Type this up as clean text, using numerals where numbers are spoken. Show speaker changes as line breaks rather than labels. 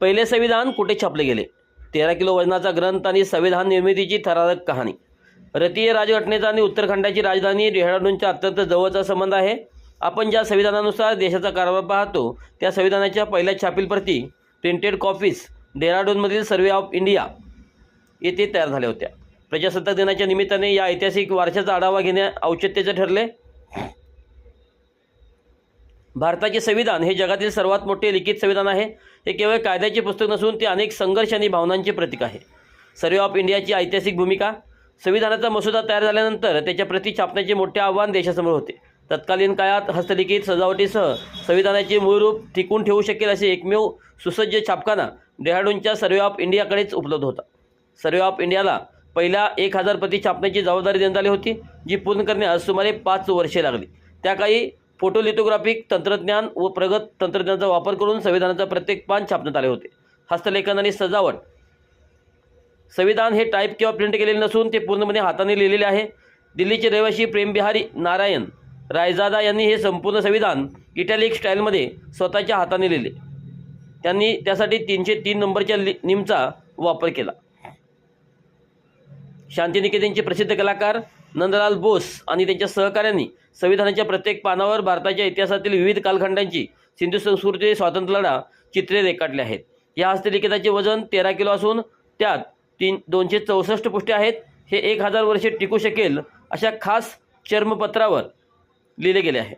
पहिले संविधान कुठे छापले गेले? 13 किलो वजनाचा ग्रंथ आणि संविधान निर्मितीची थरारक कहाणी. भारतीय राजघटनेचा आणि उत्तराखंडाची राजधानी डेहराडूनच्या अत्यंत जवळचा संबंध आहे. आपण ज्या संविधानानुसार देशाचा कारभार पाहतो त्या संविधानाच्या पहिल्या छापील प्रती प्रिंटेड कॉपीज डेहराडूनमधील सर्वे ऑफ इंडिया येथे तयार झाल्या होत्या. प्रजासत्ताक दिनाच्या निमित्ताने या ऐतिहासिक वारशाचा आढावा घेणे औचित्याचे ठरले. भारताचे संविधान हे जगातील सर्वात मोठे लिखित संविधान आहे. हे केवळ कायद्याचे पुस्तक नसून ते अनेक संघर्ष आणि भावनांचे प्रतीक आहे. सर्वे ऑफ इंडियाची ऐतिहासिक भूमिका. संविधानाचा मसुदा तयार झाल्यानंतर त्याच्या प्रती छापण्याचे मोठे आव्हान देशासमोर होते. तत्कालीन काळात हस्तलिखित सजावटीसह संविधानाचे मूळ रूप टिकून ठेवू शकेल असे एकमेव सुसज्ज छापखाना डेहराडूनच्या सर्वे ऑफ इंडियाकडेच उपलब्ध होता. सर्वे ऑफ इंडियाला पहिल्या 1000 प्रती छापण्याची जबाबदारी देण्यात आली होती, जी पूर्ण करण्यास सुमारे 5 वर्षे लागली. त्या काही फोटोलिथोग्राफिक तंत्रज्ञान व प्रगत तंत्रज्ञानाचा वापर करून संविधानाचा प्रत्येक पान छापण्यात आले होते. हस्तलेखन आणि सजावट. संविधान हे टाईप किंवा प्रिंट केलेले नसून ते पूर्णपणे हाताने लिहिलेले आहे. दिल्लीचे रहिवासी प्रेमबिहारी नारायण रायजादा यांनी हे संपूर्ण संविधान इटॅलिक स्टाईलमध्ये स्वतःच्या हाताने लिहिले. त्यांनी त्यासाठी 303 नंबरच्या निमचा वापर केला. शांतिनिकेतनचे प्रसिद्ध कलाकार नंदलाल बोस आणि त्यांच्या सहकाऱ्यांनी संविधानाच्या प्रत्येक पानावर भारताच्या इतिहासातील विविध कालखंडांची, सिंधू संस्कृती, स्वातंत्र्य लढा चित्रे रेखाटली आहेत. या हस्तलिखिताचे वजन 13 किलो असून त्यात 264 पुष्टे आहेत. हे 1000 वर्षे टिकू शकेल अशा खास चर्मपत्रावर लिहिले गेले आहे.